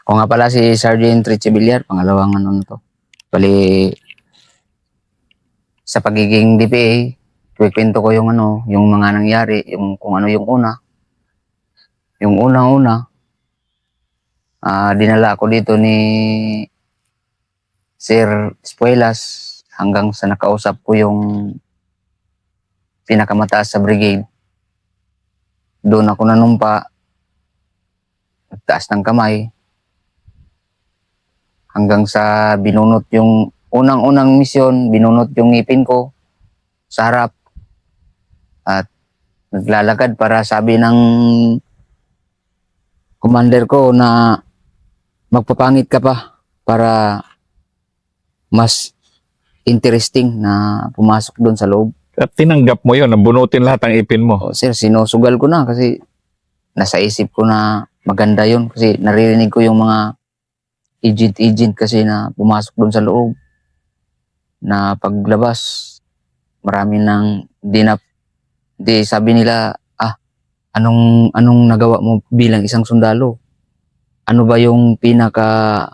O nga pala si Sergeant Richie Villar, pangalawang ano na to. Bali, sa pagiging DPA, kwento ko yung ano, yung mga nangyari, yung kung ano yung una. Yung unang-una, dinala ako dito ni Sir Espuelas hanggang sa nakausap ko yung pinakamataas sa brigade. Doon ako nanumpa, nagtaas ng kamay, hanggang sa binunot yung unang-unang misyon, binunot yung ngipin ko sa harap at naglalakad para sabi ng commander ko na magpapangit ka pa para mas interesting na pumasok doon sa loob. At tinanggap mo yun, nabunutin lahat ang ipin mo. O, sir, sinusugal ko na kasi nasa isip ko na maganda yun kasi naririnig ko yung mga agent kasi na pumasok doon sa loob na paglabas marami nang di sabi nila anong nagawa mo bilang isang sundalo, ano ba yung pinaka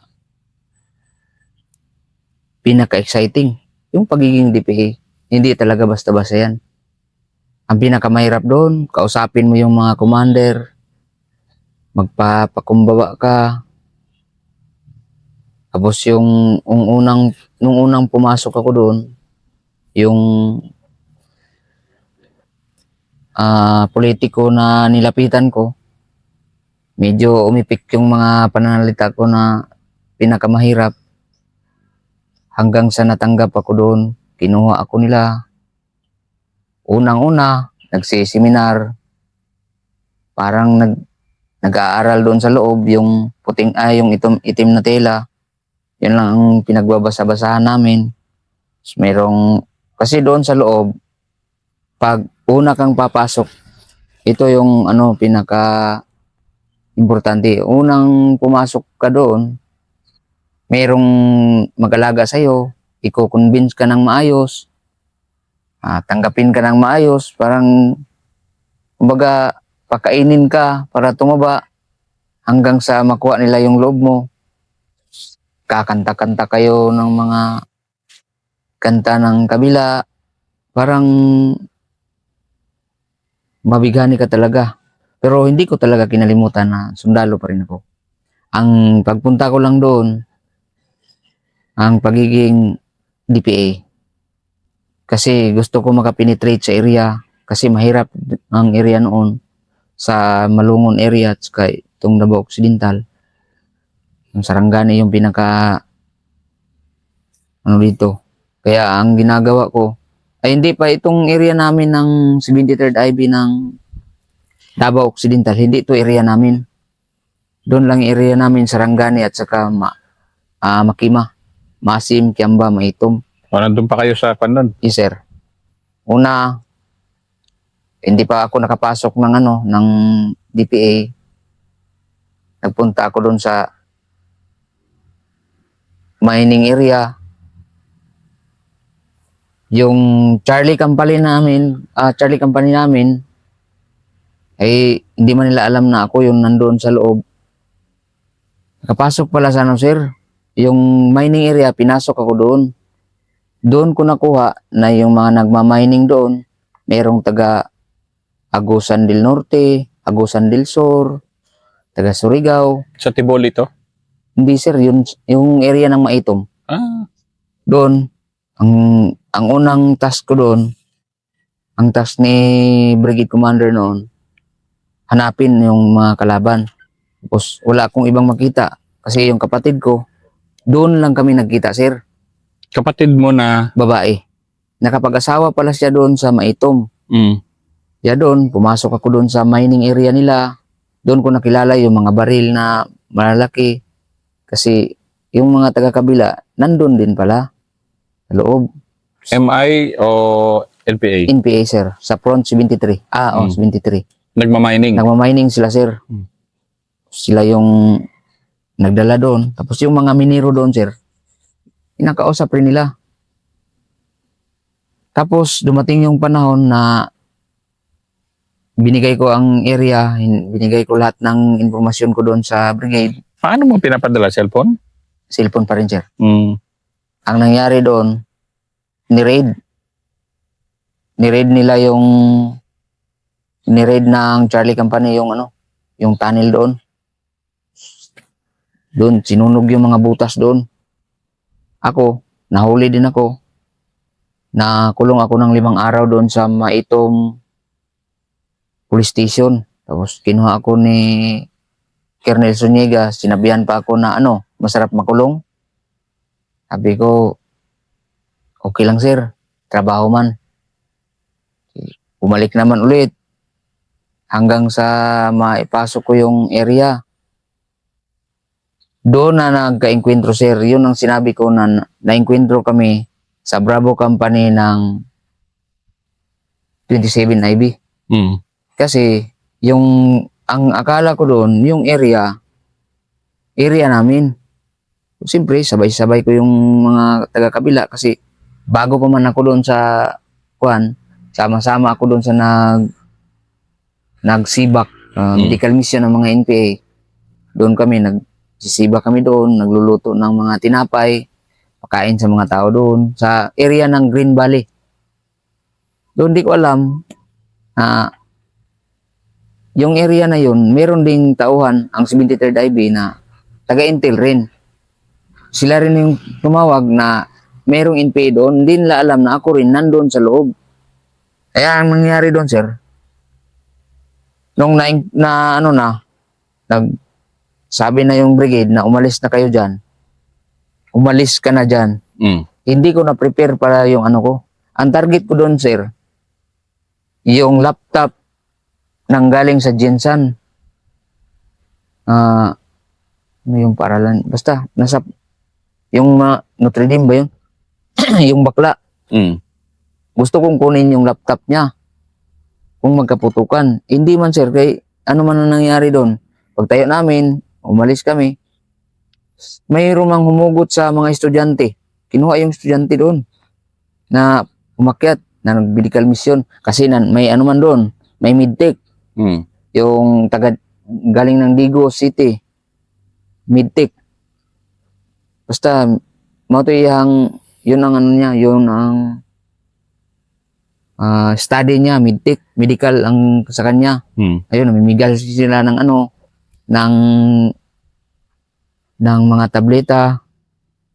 exciting yung pagiging DPA. Hindi talaga basta-basta yan. Ang pinakamahirap doon, kausapin mo yung mga commander, magpapakumbaba ka. Tapos nung unang pumasok ako doon, yung politiko na nilapitan ko, medyo umipik yung mga pananalita ko na pinakamahirap. Hanggang sa natanggap ako doon, kinuha ako nila. Unang-una, nagsiseminar. Parang nag-aaral doon sa loob, yung yung itim na tela. Yan lang ang pinagbabasa-basahan namin. Kasi doon sa loob, pag una kang papasok, ito yung pinaka importante. Unang pumasok ka doon, merong mag-alaga sa'yo, i-convince ka ng maayos, tanggapin ka ng maayos, parang kumbaga pakainin ka para tumaba hanggang sa makuha nila yung loob mo. Kakanta-kanta kayo ng mga kanta ng kabila, parang mabigani ka talaga. Pero hindi ko talaga kinalimutan na sundalo pa rin ako. Ang pagpunta ko lang doon, ang pagiging DPA. Kasi gusto ko makapenetrate sa area. Kasi mahirap ang area noon sa Malungon area at saka itong Davao Occidental. Yung Sarangani yung pinaka dito. Kaya ang ginagawa ko, ay hindi pa itong area namin ng 73rd IB ng Davao Occidental. Hindi ito area namin. Doon lang area namin Sarangani at saka Makima. Masim, Kiamba, Maitom. O, nandun pa kayo sa panon? Yes, sir. Una, hindi pa ako nakapasok ng DPA. Nagpunta ako doon sa mining area. Yung Charlie Company namin, ay hindi man nila alam na ako yung nandoon sa loob. Nakapasok pala sa sir. Yung mining area, pinasok ako doon. Doon ko nakuha na yung mga nagmamining doon, merong taga Agusan del Norte, Agusan del Sur, taga Surigao. Sa Tiboli to? Hindi sir, yung area ng Maitom. Doon, ang unang task ko doon, ang task ni Brigade Commander noon, hanapin yung mga kalaban. Tapos wala akong ibang makita kasi yung kapatid ko, doon lang kami nagkita, sir. Kapatid mo na? Babae. Nakapag-asawa pala siya doon sa Maitom. Kaya doon, pumasok ako doon sa mining area nila. Doon ko nakilala yung mga baril na malalaki. Kasi yung mga taga-kabila, nandun din pala. Sa loob. MI o NPA? NPA, sir. Sa front 73. 73. Nagmamining? Nagmamining sila, sir. Sila yung nagdala doon. Tapos yung mga minero doon, sir, inakausap rin nila. Tapos dumating yung panahon na binigay ko ang area, binigay ko lahat ng informasyon ko doon sa brigade. Paano mo pinapadala? Cellphone? Cellphone pa rin, sir. Mm. Ang nangyari doon, ni-raid. Ni-raid nila ni-raid ng Charlie Company yung yung tunnel doon. Doon, sinunog yung mga butas doon. Ako, nahuli din ako. Nakulong ako ng 5 araw doon sa Maitom Police Station. Tapos kinuha ako ni Colonel Zuniga, sinabihan pa ako na masarap makulong. Sabi ko, okay lang sir, trabaho man. Bumalik naman ulit hanggang sa maipasok ko yung area. Doon na nagka-enkwentro sir, yun ang sinabi ko na na-enkwentro kami sa Bravo Company ng 27 IB. Mm. Kasi ang akala ko doon, yung area namin. Siyempre, sabay-sabay ko yung mga taga-kabila kasi bago pa man ako doon sa sama-sama ako doon sa nagsibak, medical mission ng mga NPA. Doon kami, nagsisibak kami doon, nagluluto ng mga tinapay, pakain sa mga tao doon, sa area ng Green Valley. Doon di ko alam na yung area na yun, meron ding tauhan, ang 73rd IB na taga-intel rin. Sila rin yung tumawag na merong NPA doon, hindi nila alam na ako rin nandun sa loob. Kaya ang nangyari doon, sir, nung sabi na yung brigade na umalis na kayo dyan, umalis ka na dyan, hindi ko na-prepare para yung ko. Ang target ko doon, sir, yung laptop nang galing sa Jensen. Yung paralan, basta, yung Notre Dame ba yun? Yung bakla. Gusto kong kunin yung laptop niya. Kung magkaputukan. Hindi man sir, kay ano man ang nangyari doon. Pagtayo namin, umalis kami. Mayroong mang humugot sa mga estudyante. Kinuha yung estudyante doon na umakyat, na nag-medical mission. Kasi may man doon, may midtech. Yung galing ng Digo City. Midtech. Basta, yun ang niya, yun ang study niya, midtech, medical ang sa kanya. Ayun, namimigal sila ng ng mga tableta.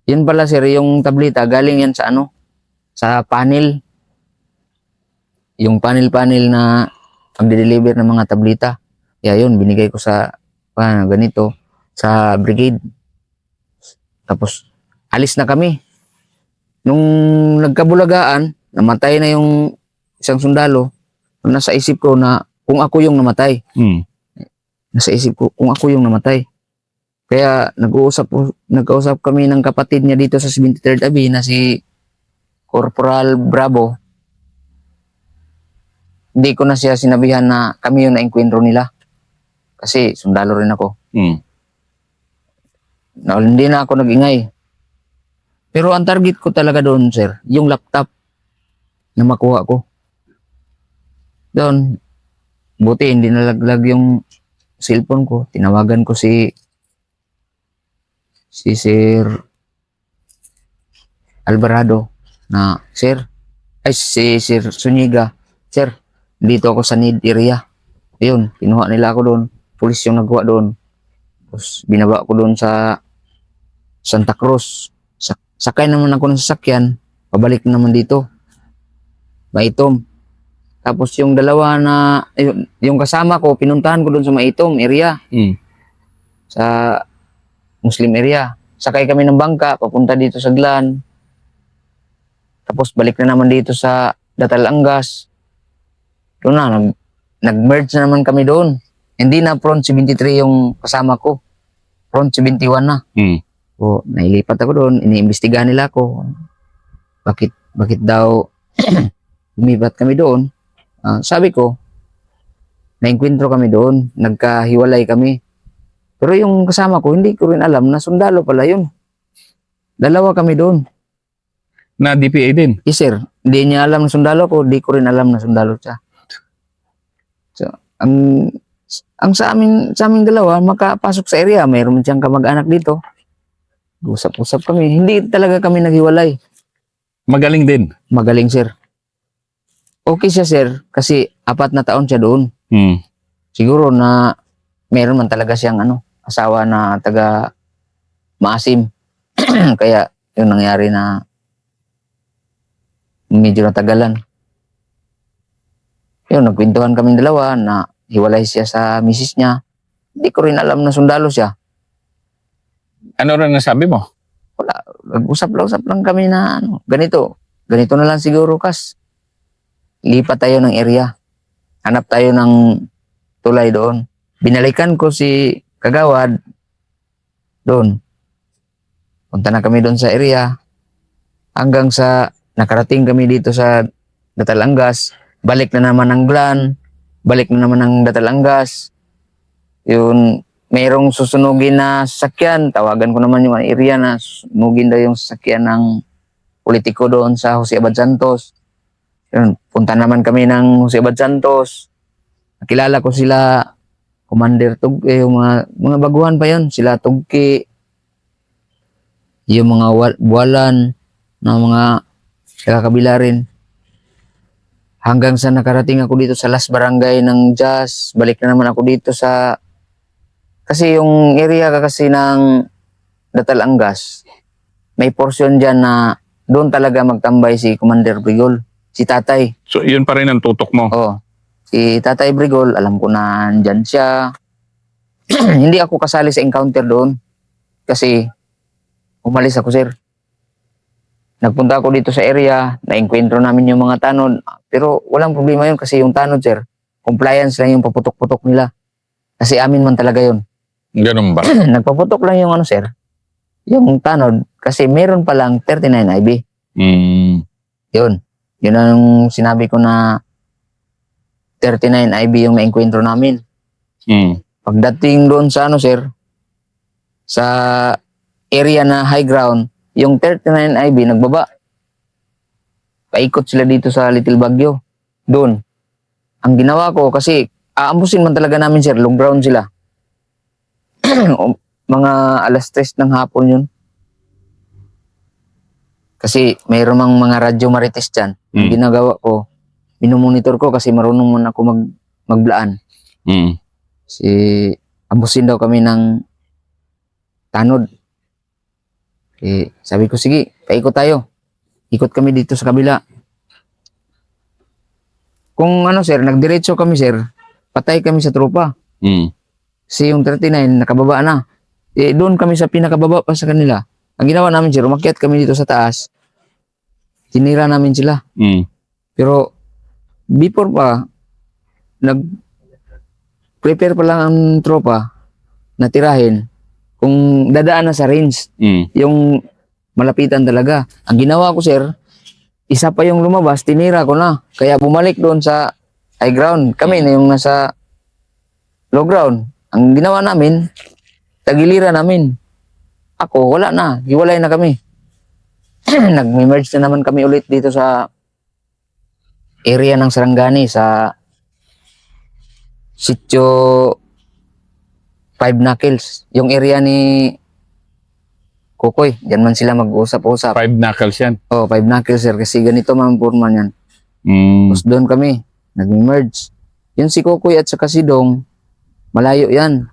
Yun pala sir, yung tableta galing yan sa panel. Yung panel na pagde-deliver ng mga tableta. Kaya yun, binigay ko sa ganito sa brigade. Tapos alis na kami. Nung nagkabulagaan, namatay na yung isang sundalo. Nasa isip ko na kung ako yung namatay. Nasa isip ko kung ako yung namatay. Kaya nag-uusap kami ng kapatid niya dito sa 73rd AB na si Corporal Bravo. Hindi ko na siya sinabihan na kami yung na-enkwentro nila. Kasi sundalo rin ako. Hindi na ako nag-ingay. Pero ang target ko talaga doon, sir, yung laptop na makuha ko. Doon, buti hindi nalaglag yung cellphone ko. Tinawagan ko si Sir Alvarado na, si Sir Zuniga, sir, dito ako sa need area. Ayun, kinuha nila ako doon. Pulis yung nagawa doon. Tapos binaba ko doon sa Santa Cruz. Sakay naman ako ng sasakyan. Pabalik naman dito. Maitom. Tapos yung dalawa na, yung kasama ko, pinuntahan ko doon sa Maitom area. Sa Muslim area. Sakay kami ng bangka, papunta dito sa Glan. Tapos balik na naman dito sa Datalangas. Doon na, nag-merge na naman kami doon. Hindi na front 73 yung kasama ko. Front 71 na. O, nailipat ako doon, iniimbestigahan nila ako. Bakit daw lumipat kami doon? Sabi ko, naengkwentro kami doon, nagkahiwalay kami. Pero yung kasama ko, hindi ko rin alam na sundalo pala yun. Dalawa kami doon. Na DPA din? Yes sir, hindi niya alam na sundalo ko, hindi ko rin alam na sundalo siya. So, ang Ang sa aming dalawa, makapasok sa area, mayroon siyang kamag-anak dito. Usap-usap kami. Hindi talaga kami naghiwalay. Magaling din. Magaling, sir. Okay siya, sir, kasi 4 na taon siya doon. Hmm. Siguro na meron man talaga siyang asawa na taga maasim. Kaya yung nangyari na medyo natagalan. Yun, nagkwentuhan kaming dalawa na hiwalay siya sa misis niya. Hindi ko rin alam na sundalo siya. Ano rin nasabi mo? Wala, nag-usap lang kami na ganito na lang siguro, Kas. Lipat tayo ng area. Hanap tayo ng tulay doon. Binalikan ko si Kagawad doon. Punta na kami doon sa area. Hanggang sa nakarating kami dito sa Datalangas. Balik na naman ng Glan. Balik na naman ng Datalangas. Yun, mayroong susunugin na sasakyan. Tawagan ko naman yung area na susunugin daw yung sasakyan ng politiko doon sa Jose Abad Santos. Yun, punta naman kami ng Jose Abad Santos. Nakilala ko sila, Commander Tugki, yung mga baguhan pa yun. Sila Tugki, yung mga buwalan, na mga kakabila rin. Hanggang sa nakarating ako dito sa last barangay ng Jas, balik na naman ako dito sa... Kasi yung area kasi ng Datalangas, may portion dyan na doon talaga magtambay si Commander Brigol, si Tatay. So, yun pa rin ang tutok mo. Oo. Si Tatay Brigol, alam ko na andyan siya. Hindi ako kasali sa encounter doon kasi umalis ako, sir. Nagpunta ako dito sa area, na-enkwentro namin yung mga tanod. Pero walang problema yun kasi yung tanod, sir, compliance lang yung paputok-putok nila. Kasi amin man talaga yun. Ganun ba? Nagpaputok lang yung sir, yung tanod, kasi meron palang 39 IB. Hmm. Yun. Yun ang sinabi ko na 39 IB yung na-enkwentro namin. Hmm. Pagdating doon sa sir, sa area na high ground, yung 39 IB nagbaba. Paikot sila dito sa Little Baguio. Doon. Ang ginawa ko kasi aambusin man talaga namin, sir, low ground sila. Mga 3:00 ng hapon yun. Kasi mayroon mang mga radyo marites dyan. Ang ginagawa ko, minumonitor ko kasi marunong man ako magblaan. Hmm. Ambusin daw kami ng tanod. Sabi ko, sige, paikot tayo. Ikot kami dito sa kabila. Kung sir, nagdiretso kami, sir, patay kami sa tropa. Hmm. Kasi yung 39, nakababa na. Doon kami sa pinakababa pa sa kanila. Ang ginawa namin, sir, umakyat kami dito sa taas. Tinira namin sila. Hmm. Pero, before pa, nag-prepare pa lang ang tropa na tirahin kung dadaan na sa range. Hmm. Yung malapitan talaga. Ang ginawa ko, sir, isa pa yung lumabas, tinira ko na. Kaya bumalik doon sa high ground. Kami na yung nasa low ground. Ang ginawa namin, tagilira namin. Ako, wala na. Hiwalay na kami. Nag-merge na naman kami ulit dito sa area ng Sarangani, sa Sitio 5 Knuckles. Yung area ni Kukoy. Diyan man sila mag-usap-usap. 5 knuckles yan. Oh, 5 Knuckles, sir. Kasi ganito man purman yan. Hmm. Tapos doon kami, nag-merge. Yun si Kukoy at saka si Dong, malayo yan.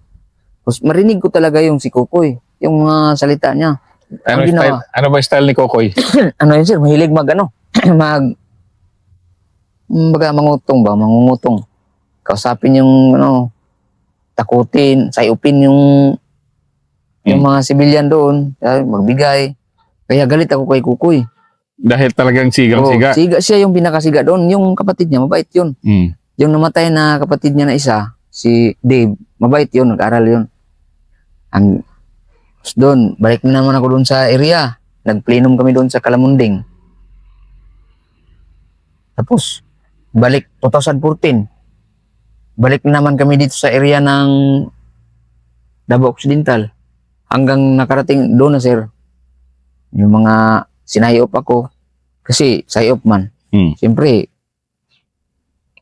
Tapos marinig ko talaga yung si Kukoy, yung mga salita niya. Ano ba style ni Kokoy? Yun, sir, mahilig mangutong ba, mangungutong. Kausapin yung, takutin, sayupin yung mga civilian doon, magbigay. Kaya galit ako kay Kukoy. Dahil talagang sigang-siga. Siga siya yung pinakasiga doon. Yung kapatid niya, mabait yun. Hmm. Yung namatay na kapatid niya na isa, si Dave, mabait yun, nag-aral yun. Doon, balik na naman ako doon sa area. Nag-plenum kami doon sa Kalamunding. Tapos, balik 2014. Balik na naman kami dito sa area ng Davao Occidental. Hanggang nakarating doon na, sir. Yung mga sinayop ako. Kasi sayop man. Hmm. Siyempre,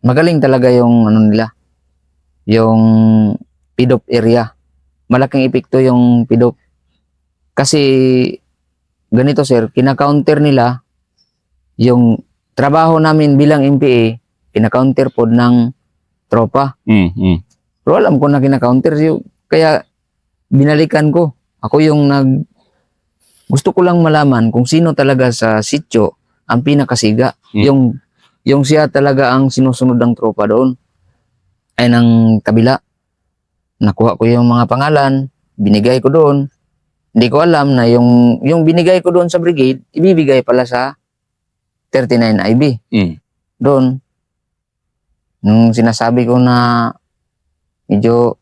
magaling talaga yung nila. yung PDOP area. Malaking epekto yung PDOP. Kasi ganito sir, kina-counter nila yung trabaho namin bilang MPA, kina-counter po ng tropa. Pero alam ko na kina-counter yun. Kaya binalikan ko. Ako yung gusto ko lang malaman kung sino talaga sa sityo ang pinakasiga. Yung siya talaga ang sinusunod ng tropa doon. Ay ng kabila. Nakuha ko yung mga pangalan, binigay ko doon. Hindi ko alam na yung binigay ko doon sa brigade, ibibigay pala sa 39 IB. Doon. Nung sinasabi ko na medyo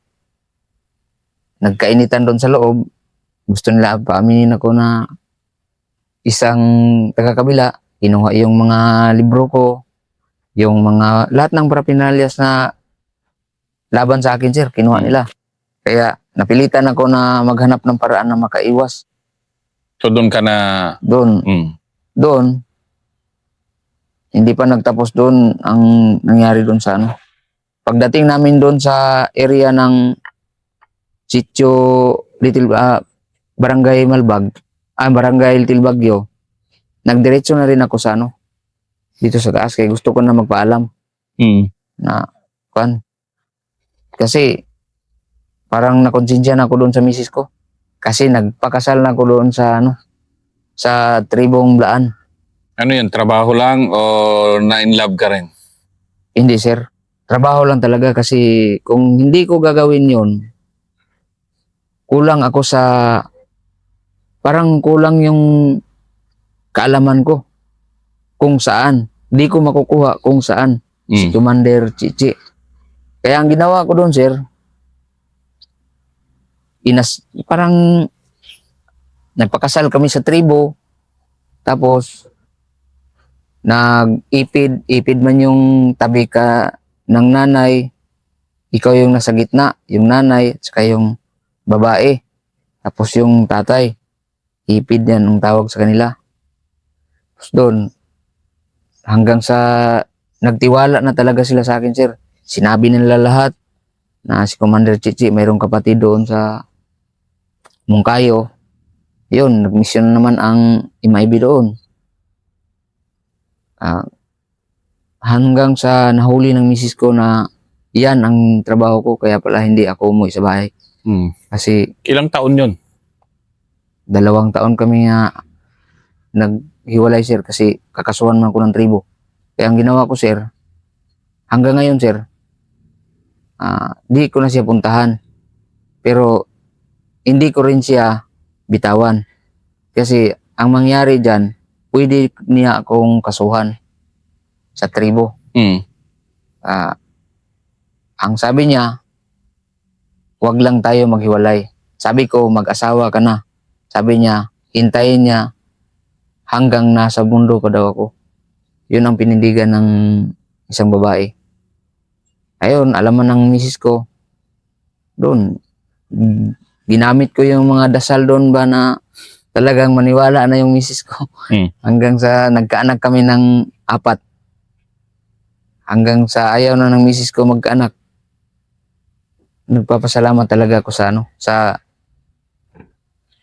nagkainitan doon sa loob, gusto nila paaminin ako na isang taga-kabila, kinuha yung mga libro ko, yung mga, lahat ng paraphernalias na laban sa akin, sir, kinuha nila. Kaya napilitan ako na maghanap ng paraan na makaiwas. So doon ka na... Doon, hindi pa nagtapos doon ang nangyari doon sa ano. Pagdating namin doon sa area ng Sitio Barangay Malbag, Barangay Little Baguio, nagdiretso na rin ako sa ano, dito sa taas, kaya gusto ko na magpaalam na kasi parang nakonsensya na ako doon sa misis ko kasi nagpakasal na ako doon sa ano, sa tribong Blaan. Ano yan, trabaho lang o na-in-love ka rin? Hindi sir, trabaho lang talaga kasi kung hindi ko gagawin yon, kulang ako sa, parang kulang yung kaalaman ko kung saan. Di ko makukuha kung saan. Si Commander Chichi. Kaya ang ginawa ko doon, sir, parang nagpakasal kami sa tribo, tapos ipid man yung tabi ka ng nanay, ikaw yung nasa gitna, yung nanay, saka yung babae, tapos yung tatay, ipid yan ang tawag sa kanila. Tapos doon, hanggang sa nagtiwala na talaga sila sa akin, sir. Sinabi nila lahat na si Commander Chichi mayroong kapatid doon sa Mungkayo. Yun, nagmisyon naman ang MIB doon. Hanggang sa nahuli ng misis ko na yan ang trabaho ko, kaya pala hindi ako umuwi sa bahay. Kasi ilang taon yun? 2 taon kami nga naghiwalay, sir, kasi kakasuhan man ko ng tribo. Kaya ang ginawa ko, sir, hanggang ngayon, sir, di ko na siya puntahan. Pero hindi ko rin siya bitawan. Kasi ang mangyari dyan, pwede niya akong kasuhan sa tribo. Ang sabi niya, wag lang tayo maghiwalay. Sabi ko, mag-asawa ka na. Sabi niya, hintayin niya hanggang nasa mundo pa daw ako. Yun ang pinindigan ng isang babae. Ayun, alaman ng misis ko, doon, ginamit ko yung mga dasal doon ba na talagang maniwala na yung misis ko. Hanggang sa nagkaanak kami ng 4. Hanggang sa ayaw na ng misis ko magkaanak. Nagpapasalamat talaga ako sa sa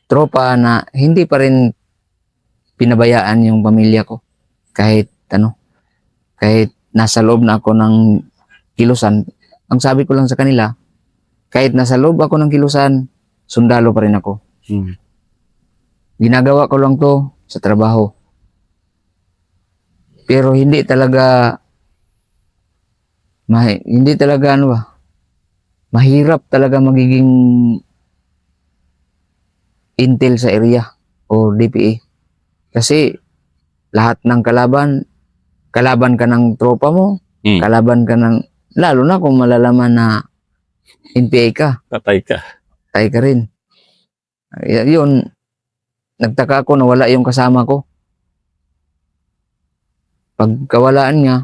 tropa na hindi pa rin pinabayaan yung pamilya ko. Kahit kahit nasa loob na ako ng kilusan. Ang sabi ko lang sa kanila, kahit nasa loob ako ng kilusan, sundalo pa rin ako. Ginagawa ko lang to sa trabaho. Pero hindi talaga mahirap talaga magiging intel sa area o DPA. Kasi lahat ng kalaban ka ng tropa mo, kalaban ka ng, lalo na kung malalaman na NPA ka. Patay ka. Patay ka rin. Yun, nagtaka ako na wala yung kasama ko. Pagkawalaan niya,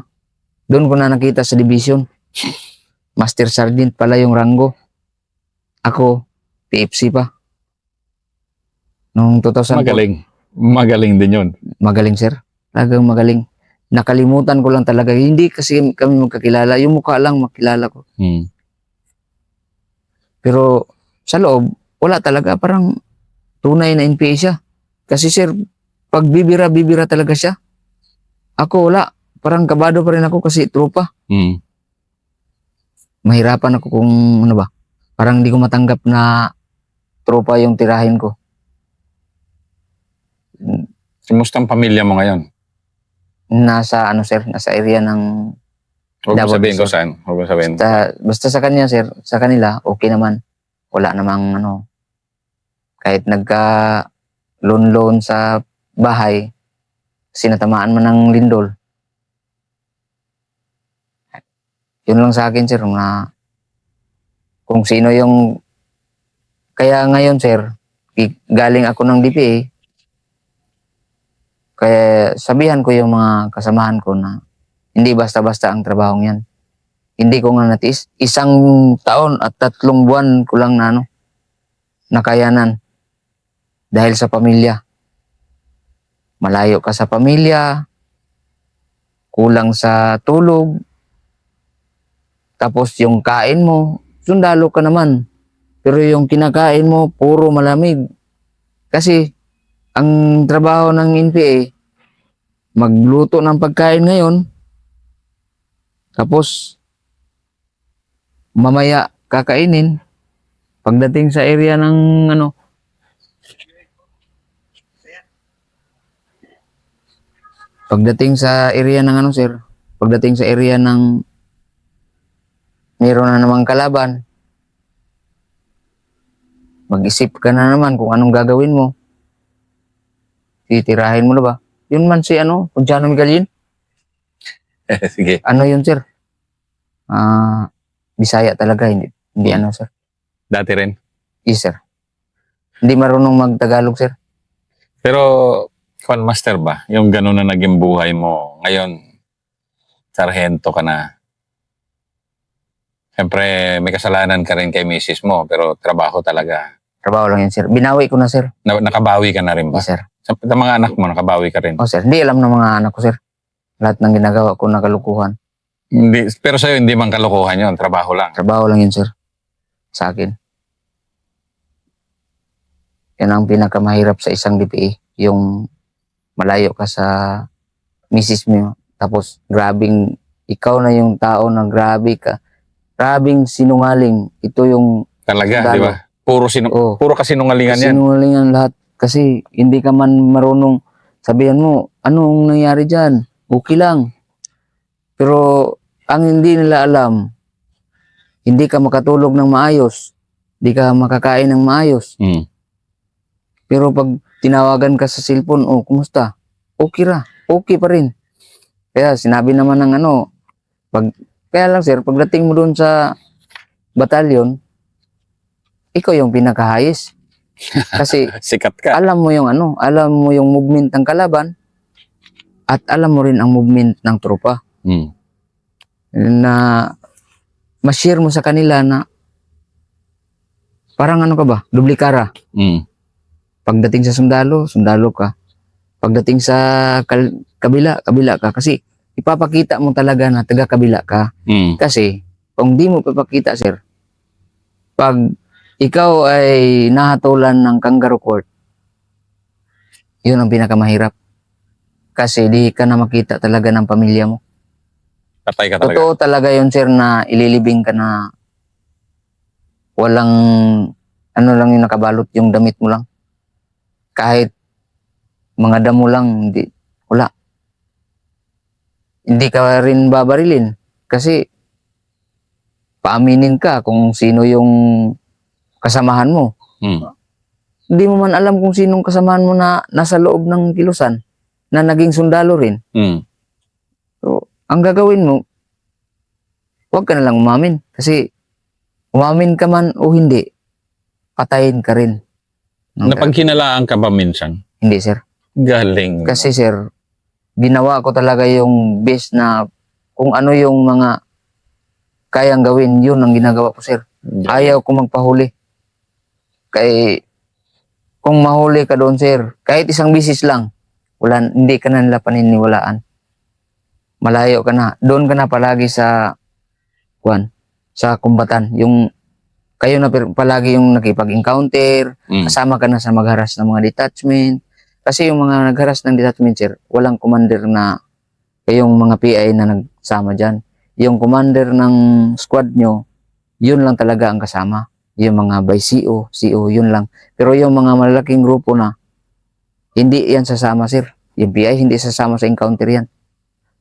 doon ko na nakita sa division. Master Sergeant pala yung ranggo. Ako, PFC pa. Noong 2000. Magaling din yun. Magaling, sir. Talagang magaling. Nakalimutan ko lang talaga. Hindi kasi kami magkakilala. Yung mukha lang makilala ko. Pero sa loob, wala talaga. Parang tunay na NPA siya. Kasi sir, pag bibira talaga siya. Ako wala. Parang kabado pa rin ako kasi tropa. Mm. Mahirapan ako kung ano ba. Parang hindi ko matanggap na tropa yung tirahin ko. Kumusta ang pamilya mo ngayon? Nasa ano sir, nasa area ng Huwag mo Davao sabihin del kung Sur. saan. Huwag mo sabihin. Basta sa kanya sir, sa kanila okay naman. Wala namang ano, kahit nagka loan sa bahay, sinatamaan man ng lindol. Yun lang sa akin sir, na kung sino yung, kaya ngayon sir, galing ako ng DPA, kaya sabihan ko yung mga kasamahan ko na hindi basta-basta ang trabahong yan. Hindi ko nga natiis. 1 taon at 3 buwan ko lang na nakayanan. Dahil sa pamilya. Malayo ka sa pamilya, kulang sa tulog, tapos yung kain mo, sundalo ka naman. Pero yung kinakain mo, puro malamig. Kasi, ang trabaho ng NPA, magluto ng pagkain ngayon, tapos, mamaya kakainin, pagdating sa area ng ano, pagdating sa area ng ano sir, pagdating sa area ng meron na namang kalaban, mag-isip ka na naman kung anong gagawin mo. Titirahin mo na ba? Yun man si ano, Punciano Miguelin. Sige. Ano yun sir? Bisaya talaga, hindi ano sir. Dati rin. Yes sir. Hindi marunong mag-Tagalog sir. Pero, Juan Master ba? Yung gano'n na naging buhay mo. Ngayon, sarhento ka na. Siyempre, may kasalanan ka rin kay misis mo, pero trabaho talaga. Trabaho lang yun sir. Binawi ko na sir. Nakabawi ka na rin ba? Yes sir. Sa mga anak mo, nakabawi ka rin. Oh sir, hindi alam ng mga anak ko sir. Lahat ng ginagawa ko na kalukuhan. Hindi, pero sa'yo, hindi man kalokohan yun. Trabaho lang. Trabaho lang yun sir. Sa akin. Yan ang pinakamahirap sa isang DPA. Yung malayo ka sa misis mo. Tapos grabing, ikaw na yung tao na grabe ka. Grabing sinungaling. Ito yung Talaga, sundalo. di ba? Puro kasinungalingan yan. Sinungalingan lahat. Kasi hindi ka man marunong sabihan mo, anong nangyari dyan? Okay lang. Pero ang hindi nila alam, hindi ka makatulog ng maayos. Hindi ka makakain ng maayos. Mm. Pero pag tinawagan ka sa cellphone, oh, kumusta? Okay ra. Okay pa rin. Kaya sinabi naman ng ano, kaya lang sir, pagdating mo doon sa batalyon, ikaw yung pinaka-highest. Kasi Sikat ka. alam mo yung ano, alam mo yung movement ng kalaban at alam mo rin ang movement ng tropa. Mm. Na ma-share mo sa kanila na parang ano ka ba, dublikara. Mm. Pagdating sa sundalo ka. Pagdating sa kabila ka. Kasi ipapakita mo talaga na taga-kabila ka. Mm. Kasi kung di mo papakita sir, pag ikaw ay nahatulan ng kangaroo court, yun ang pinakamahirap. Kasi di ka na makita talaga ng pamilya mo. Patay ka talaga. Totoo talaga yun sir na ililibing ka na walang ano lang yung nakabalot yung damit mo lang. Kahit mga damo lang, wala. Hindi ka rin babarilin kasi paaminin ka kung sino yung kasamahan mo. Mm. Hindi mo man alam kung sinong kasamahan mo na nasa loob ng kilusan na naging sundalo rin. Mm. So, ang gagawin mo, huwag ka na lang umamin. Kasi umamin ka man o hindi, patayin ka rin. Napagkinalaan ka ba minsan? Hindi sir. Galing. Kasi sir, ginawa ko talaga yung best na kung ano yung mga kayang gawin, yun ang ginagawa ko sir. Ayaw ko magpahuli. Kaya kung mahuli ka doon sir, kahit isang bisis lang, hindi ka na nila paniniwalaan. Malayo ka na. Doon ka na palagi sa kumbatan. Yung Kayo na palagi yung nakipag-encounter, kasama ka na sa magharas ng mga detachment. Kasi yung mga nagharas ng detachment, sir, walang commander na kayong mga PI na nagsama dyan. Yung commander ng squad nyo, yun lang talaga ang kasama. Yung mga by CO, yun lang. Pero yung mga malalaking grupo na, hindi yan sasama, sir. Yung PI, hindi sasama sa encounter yan.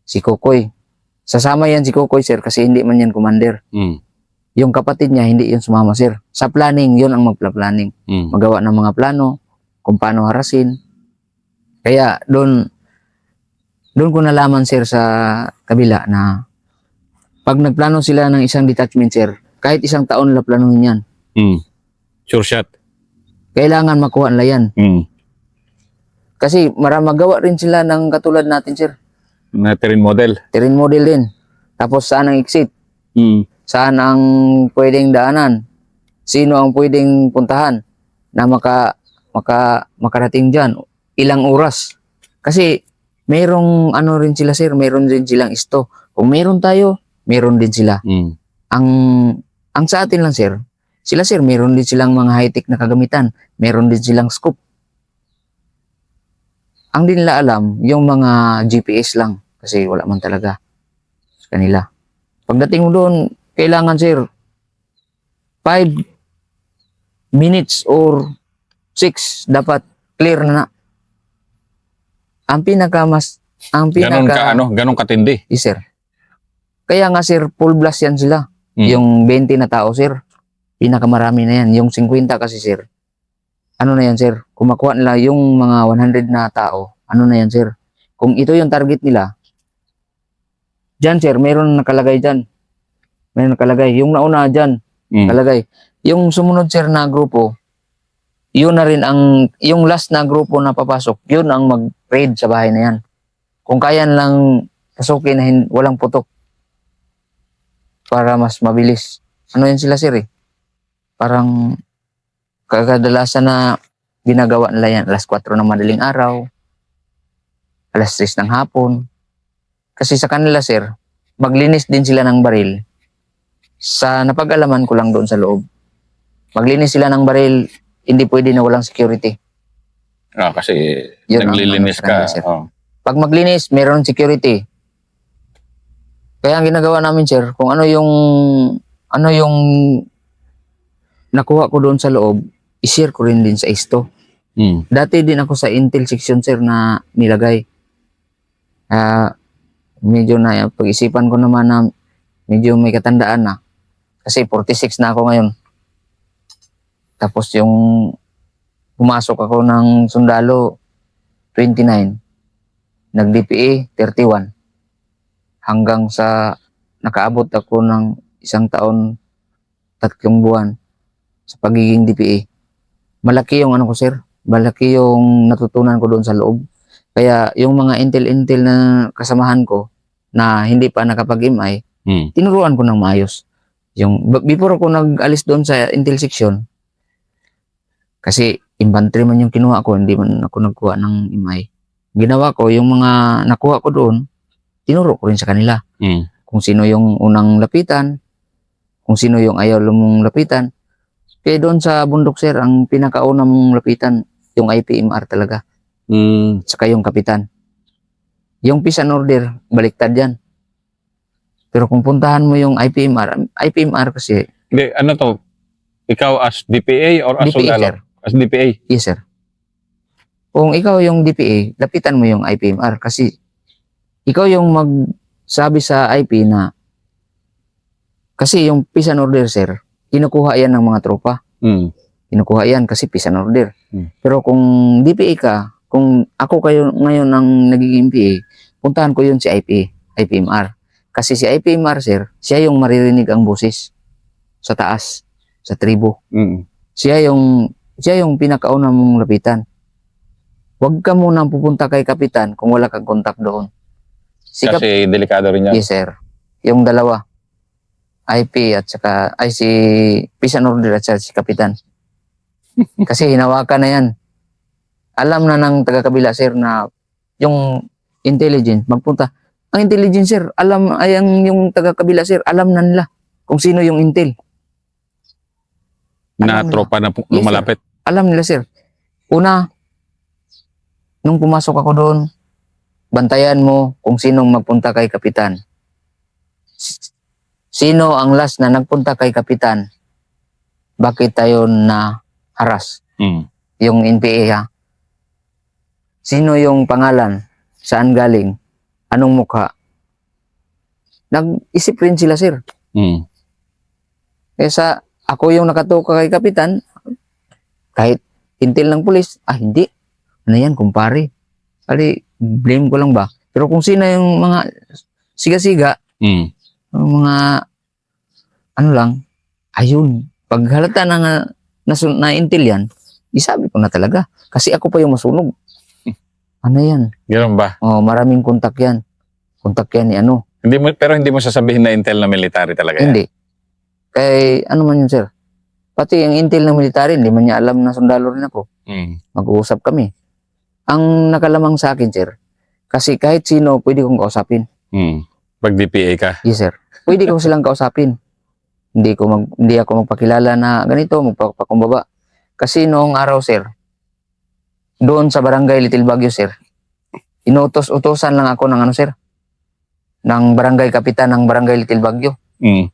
Si Kokoy. Sasama yan si Kokoy, sir, kasi hindi man yan commander. Yung kapatid niya, hindi yun sumama, sir. Sa planning, yun ang magpla-planning. Magawa ng mga plano, kung paano harasin. Kaya, doon ko nalaman, sir, sa kabila na pag nagplano sila ng isang detachment, sir, kahit isang taon nila planuhin yan. Sure shot. Kailangan makuha nila yan. Kasi magawa rin sila ng katulad natin, sir. Na terrain model. Terrain model din. Tapos saan ang exit? Saan ang pwedeng daanan? Sino ang pwedeng puntahan na makarating dyan? Ilang oras? Kasi merong ano rin sila, sir, meron din silang isto. Kung meron tayo, meron din sila. Ang sa atin lang, sir, sila, sir, meron din silang mga high-tech na kagamitan. Meron din silang scope. Ang din nila alam, yung mga GPS lang. Kasi wala man talaga sa kanila. Pagdating mo doon, kailangan, sir, 5 minutes or 6 dapat clear na. Ganun katindi. Yes, sir. Kaya nga, sir, full blast yan sila. Yung 20 na tao, sir, pinakamarami na yan. Yung 50 kasi, sir, ano na yan, sir? Kung makuha nila yung mga 100 na tao, ano na yan, sir? Kung ito yung target nila, dyan, sir, meron nakalagay dyan. Meron nakalagay. Yung nauna dyan, nakalagay. Yung sumunod, sir, na grupo, yun na rin yung last na grupo na papasok, yun ang mag-raid sa bahay na yan. Kung kaya lang pasukin na walang putok para mas mabilis. Ano yan sila, sir, eh? Parang kadalasan na ginagawa nila yan. Alas 4 ng madaling araw, alas 6 ng hapon. Kasi sa kanila, sir, maglinis din sila ng baril. Sa napag-alaman ko lang doon sa loob, maglinis sila ng baril, hindi pwede na walang security. Kasi Yun naglilinis ang ka. sir. Pag maglinis, meron security. Kaya ang ginagawa namin, sir, kung ano yung nakuha ko doon sa loob, i-share ko rin din sa isto. Dati din ako sa Intel section, sir, na nilagay. Medyo na pag-isipan ko naman na medyo may katandaan na. Kasi 46 na ako ngayon. Tapos yung pumasok ako ng sundalo 29, nag-DPA 31. Hanggang sa nakaabot ako ng 1 taon, 3 buwan sa pagiging DPA. Malaki yung ano ko, sir. Malaki yung natutunan ko doon sa loob. Kaya yung mga intel-intel na kasamahan ko na hindi pa nakapag-MI, tinuruan ko ng maayos. Yung before ako nag-alis doon sa intel section, kasi infantry man yung kinuha ko, hindi man ako nagkuha ng MI. Ginawa ko, yung mga nakuha ko doon, tinuro ko rin sa kanila. Kung sino yung unang lapitan, kung sino yung ayaw mong lapitan. Kaya doon sa bundok, sir, ang pinakauna mong lapitan, yung IPMR talaga. Saka yung kapitan. Yung peace and order, baliktad yan. Pero kung puntahan mo yung IPMR kasi... Hindi, ano to? Ikaw as DPA or as DPA, sundalo? sir. As DPA? Yes, sir. Kung ikaw yung DPA, lapitan mo yung IPMR kasi ikaw yung magsabi sa IP na kasi yung peace and order, sir, kinukuha yan ng mga tropa. Kinukuha yan kasi peace and order. Pero kung DPA ka, kung ako kayo ngayon ang nagiging PA, puntahan ko yun si IPMR. Kasi si IPMR, sir, siya yung maririnig ang boses sa taas, sa tribo. Siya yung pinakauna mong lapitan. Huwag ka munang pupunta kay kapitan kung wala kang kontak doon. Kasi delikado rin yan. Yes, sir. Yung dalawa, IP at saka si peace and order at saka si kapitan. Kasi hinawakan na yan. Alam na ng taga-kabila, sir, na yung intelligence, magpunta. Ang intelligence, sir, yung taga-kabila, sir, alam na nila kung sino yung intel. na Alam nila. tropa na Yes, lumalapit? Alam nila, sir. Una, nung pumasok ako doon, bantayan mo kung sinong magpunta kay kapitan. Sino ang last na nagpunta kay kapitan? Bakit tayo na haras? Mm. Yung NPA, ha? Sino yung pangalan? Saan galing? Anong mukha? Nag-isip rin sila, sir. Mm. Kaya ako yung nakatuka kay kapitan, kahit intel ng pulis, hindi. Ano yan, kumpare? Kali, blame ko lang ba? Pero kung sino yung mga siga-siga, Mm. yung mga ano lang, ayun. Pag halata na intel yan, isabi ko na talaga. Kasi ako pa yung masunog. Ano yan? Ganun ba? Oh, maraming kontak yan. Kontak yan ni ano. Pero hindi mo sasabihin na intel na military talaga yan? Hindi. Kay ano man yun, sir. Pati yung intel ng military, hindi man niya alam na sundalo rin ako. Mm. Mag-uusap kami. Ang nakalamang sa akin, sir, kasi kahit sino, pwede kong kausapin. Mm. Pag DPA ka? Yes, sir. Pwede ko silang kausapin. Hindi ako magpakilala na ganito, magpapakumbaba. Kasi noong araw, sir, doon sa barangay Little Baguio, sir, inutos-utosan lang ako ng ano, sir, ng barangay kapitan ng barangay Little Baguio. Mm.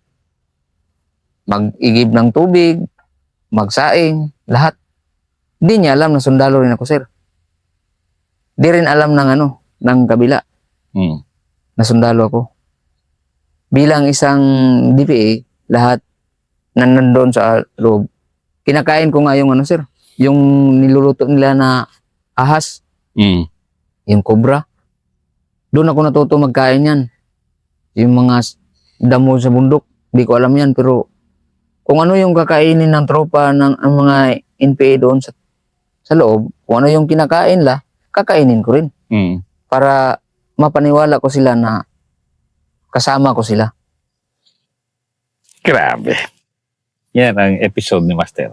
Mag-igib ng tubig, magsaing, lahat. Hindi niya alam na sundalo rin ako, sir. Di rin alam ng kabila Mm. na sundalo ako. Bilang isang DPA, lahat na nandoon sa loob, kinakain ko nga yung sir, yung niluluto nila na ahas, Mm. yung cobra. Doon ako natuto magkain yan. Yung mga damo sa bundok, di ko alam yan, pero kung ano yung kakainin ng tropa ng ang mga NPA doon sa loob, kung ano yung kinakain la, kakainin ko rin. Mm. Para mapaniwala ko sila na kasama ko sila. Grabe. Yan ang episode ni Master.